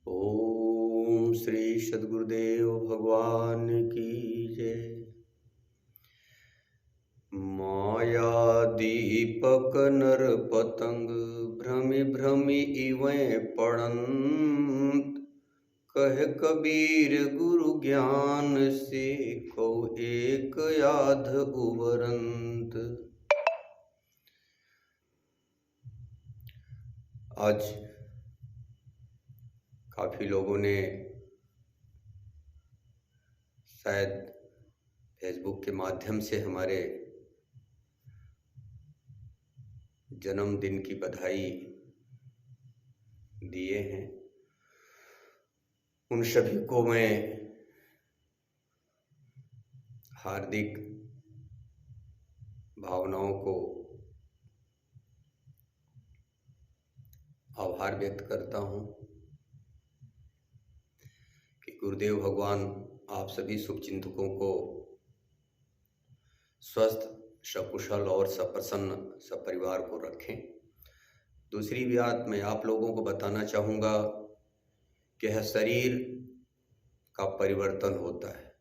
ओम श्री सद्गुरुदेव भगवान की जय। माया दीपक नर पतंग भ्रमि भ्रमि इवै पड़ंत। कह कबीर गुरु ज्ञान से को एक याद उबरंत। आज काफ़ी लोगों ने शायद फेसबुक के माध्यम से हमारे जन्मदिन की बधाई दिए हैं। उन सभी को मैं हार्दिक भावनाओं को आभार व्यक्त करता हूँ कि गुरुदेव भगवान आप सभी शुभचिंतकों को स्वस्थ, सकुशल और सप्रसन्न सपरिवार को रखें। दूसरी बात मैं आप लोगों को बताना चाहूँगा कि यह शरीर का परिवर्तन होता है।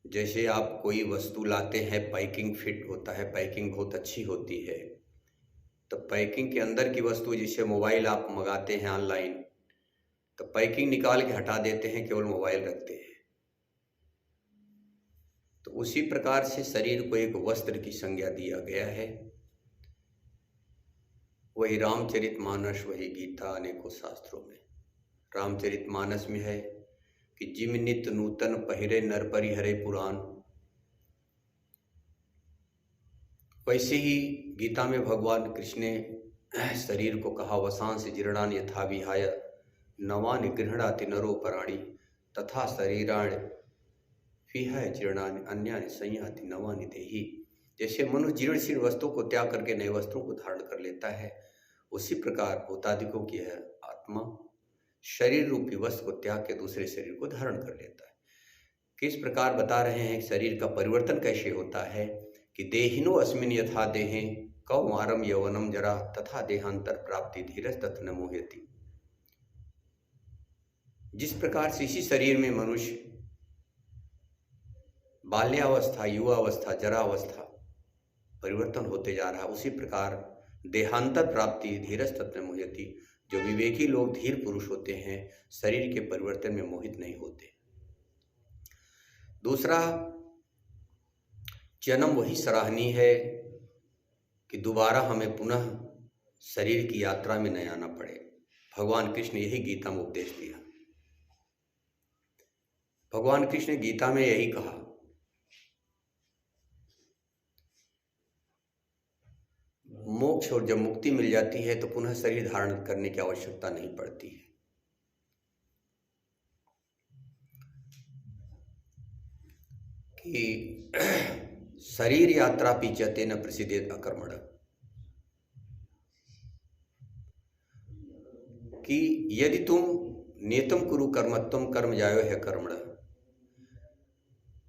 जैसे आप कोई वस्तु लाते हैं, पैकिंग फिट होता है, पैकिंग बहुत अच्छी होती है, तो पैकिंग के अंदर की वस्तु, जैसे मोबाइल आप मंगाते हैं ऑनलाइन, तो पैकिंग निकाल के हटा देते हैं, केवल मोबाइल रखते हैं। तो उसी प्रकार से शरीर को एक वस्त्र की संज्ञा दिया गया है। वही रामचरितमानस, वही गीता, अनेकों शास्त्रों में। रामचरितमानस में है कि जिम नित नूतन पहिरे नर परिहरे पुराण। वैसे ही गीता में भगवान कृष्ण ने शरीर को कहा, वसांस जीर्णानि यथा विहाय नवानि गृह्णाति नरो पराणि तथा शरीराणि विहाय जीर्णानि अन्यानि संयाति नवानि देहि। जैसे मनुष्य जीर्णशील वस्तुओं को त्याग करके नए वस्त्रों को धारण कर लेता है, उसी प्रकार भूतादिकों की है आत्मा शरीर रूपी वस्त्र को त्याग के दूसरे शरीर को धारण कर लेता है। किस प्रकार बता रहे हैं शरीर का परिवर्तन कैसे होता है कि देहिनो अस्मिन् यथा देहे कौमारम यौवनम जरा तथा देहांतर प्राप्ति धीरज तत् न मोहयति। जिस प्रकार से इसी शरीर में मनुष्य बाल्यावस्था, युवावस्था, जरावस्था परिवर्तन होते जा रहा है, उसी प्रकार देहांतर प्राप्ति धीरज तत् न मोहयति। जो विवेकी लोग, धीर पुरुष होते हैं, शरीर के परिवर्तन में मोहित नहीं होते। दूसरा, जन्म वही सराहनीय है कि दोबारा हमें पुनः शरीर की यात्रा में न आना पड़े। भगवान कृष्ण यही गीता में उपदेश दिया। भगवान कृष्ण ने गीता में यही कहा, मोक्ष और जब मुक्ति मिल जाती है तो पुनः शरीर धारण करने की आवश्यकता नहीं पड़ती है। कि शरीर यात्रा पीचते न प्रसिद्धेत अकर्मण, कि यदि तुम नियतम कुरु कर्मत्वम कर्म जायो है कर्मण,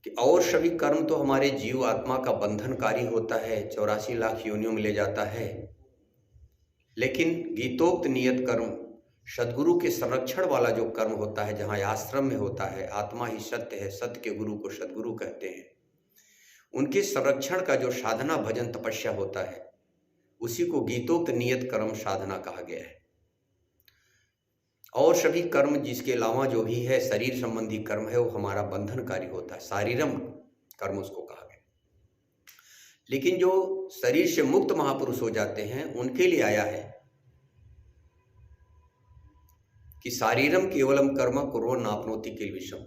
कि और सभी कर्म तो हमारे जीव आत्मा का बंधनकारी होता है, 84 लाख योनियों में ले जाता है, लेकिन गीतोक्त नियत कर्म, सदगुरु के संरक्षण वाला जो कर्म होता है, जहाँ आश्रम में होता है, आत्मा ही सत्य है, सत्य के गुरु को सदगुरु कहते हैं, उनके संरक्षण का जो साधना भजन तपस्या होता है, उसी को गीतोक्त नियत कर्म साधना कहा गया है। और सभी कर्म जिसके अलावा जो भी है शरीर संबंधी कर्म है, वो हमारा बंधनकारी होता है, शारीरम कर्म उसको कहा गया। लेकिन जो शरीर से मुक्त महापुरुष हो जाते हैं, उनके लिए आया है कि शारीरम केवलम कर्म कुर्वन् नाप्नोति किल विषम,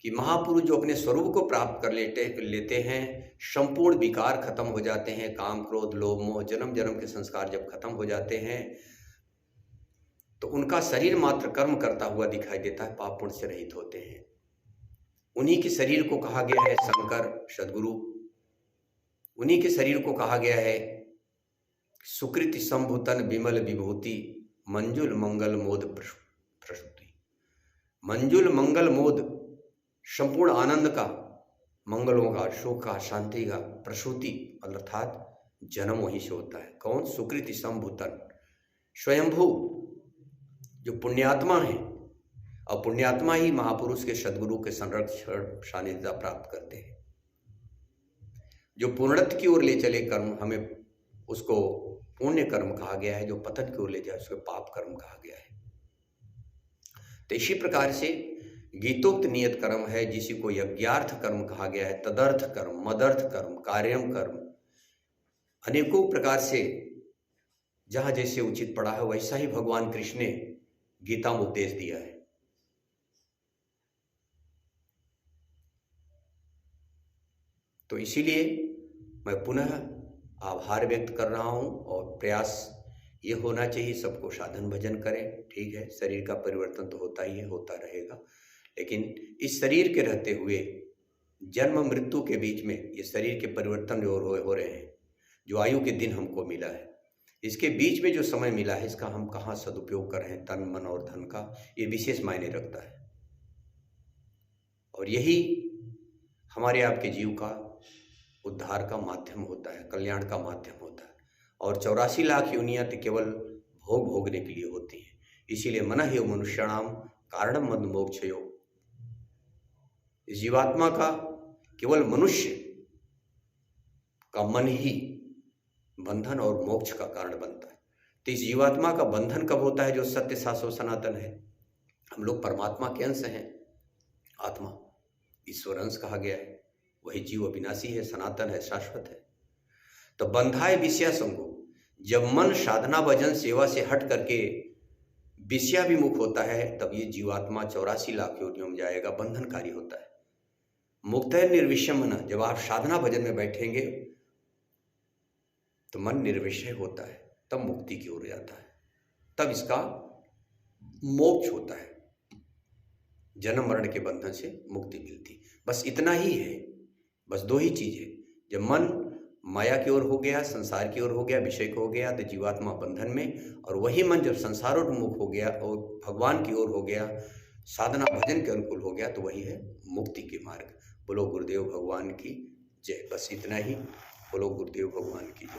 कि महापुरुष जो अपने स्वरूप को प्राप्त कर लेते हैं, संपूर्ण विकार खत्म हो जाते हैं, काम क्रोध लोभ मोह जन्म जन्म के संस्कार जब खत्म हो जाते हैं, तो उनका शरीर मात्र कर्म करता हुआ दिखाई देता है, पाप पुण्य से रहित होते हैं। उन्हीं के शरीर को कहा गया है शंकर सदगुरु, उन्हीं के शरीर को कहा गया है सुकृति संभूतन विमल विभूति मंजुल मंगल मोद प्रसूति। मंजुल मंगल मोद संपूर्ण आनंद का, मंगलों का, सुख का, शांति का प्रसूति, अर्थात जन्म वहीं से होता है। कौन? सुकृति संभूतन, स्वयंभू जो पुण्यात्मा हैं, और पुण्यात्मा ही महापुरुष के सद्गुरु के संरक्षण सानिध्य प्राप्त करते हैं। जो पूर्णत्व की ओर ले चले कर्म, हमें उसको पुण्य कर्म कहा गया है, जो पतन की ओर ले जाए उसको पाप कर्म कहा गया है। तो इसी प्रकार से गीतोक्त नियत कर्म है, जिसी को यज्ञार्थ कर्म कहा गया है, तदर्थ कर्म, मदर्थ कर्म, कार्यम कर्म, अनेकों प्रकार से जहाँ जैसे उचित पड़ा है वैसा ही भगवान कृष्ण ने गीता में उपदेश दिया है। तो इसीलिए मैं पुनः आभार व्यक्त कर रहा हूँ, और प्रयास ये होना चाहिए सबको साधन भजन करें। ठीक है, शरीर का परिवर्तन तो होता ही है, होता रहेगा, लेकिन इस शरीर के रहते हुए जन्म मृत्यु के बीच में ये शरीर के परिवर्तन जो हो रहे हैं, जो आयु के दिन हमको मिला है, इसके बीच में जो समय मिला है, इसका हम कहाँ सदुपयोग कर रहे हैं, तन मन और धन का, ये विशेष मायने रखता है। और यही हमारे आपके जीव का उद्धार का माध्यम होता है, कल्याण का माध्यम होता है। और 84 लाख योनियां तो केवल भोग भोगने के लिए होती हैं। इसीलिए मनः एव मनुष्याणाम कारणम मद मोक्षयो, जीवात्मा का केवल मनुष्य का मन ही बंधन और मोक्ष का कारण बनता है। तो इस जीवात्मा का बंधन कब होता है? जो सत्य शाश्वत सनातन है। हम लोग परमात्मा के अंश हैं, आत्मा ईश्वर अंश कहा गया है, वही जीव अविनाशी है, सनातन है, शाश्वत है। तो बंधाए विषया संगो, जब मन साधना भजन सेवा से हट करके विषयाभिमुख होता है, तब ये जीवात्मा 84 लाख योनियों में जाएगा, बंधनकारी होता है। मुक्त है निर्विषय मन, जब आप साधना भजन में बैठेंगे तो मन निर्विषय होता है, तब मुक्ति की ओर जाता है, तब इसका मोक्ष होता है, जन्म मरण के बंधन से मुक्ति मिलती। बस इतना ही है, बस दो ही चीज है। जब मन माया की ओर हो गया, संसार की ओर हो गया, विषय को हो गया, तो जीवात्मा बंधन में, और वही मन जब संसारोन्मुख हो गया और भगवान की ओर हो गया, साधना भजन के अनुकूल हो गया, तो वही है मुक्ति के मार्ग। बोलो गुरुदेव भगवान की जय। बस इतना ही, बोलो गुरुदेव भगवान की जय।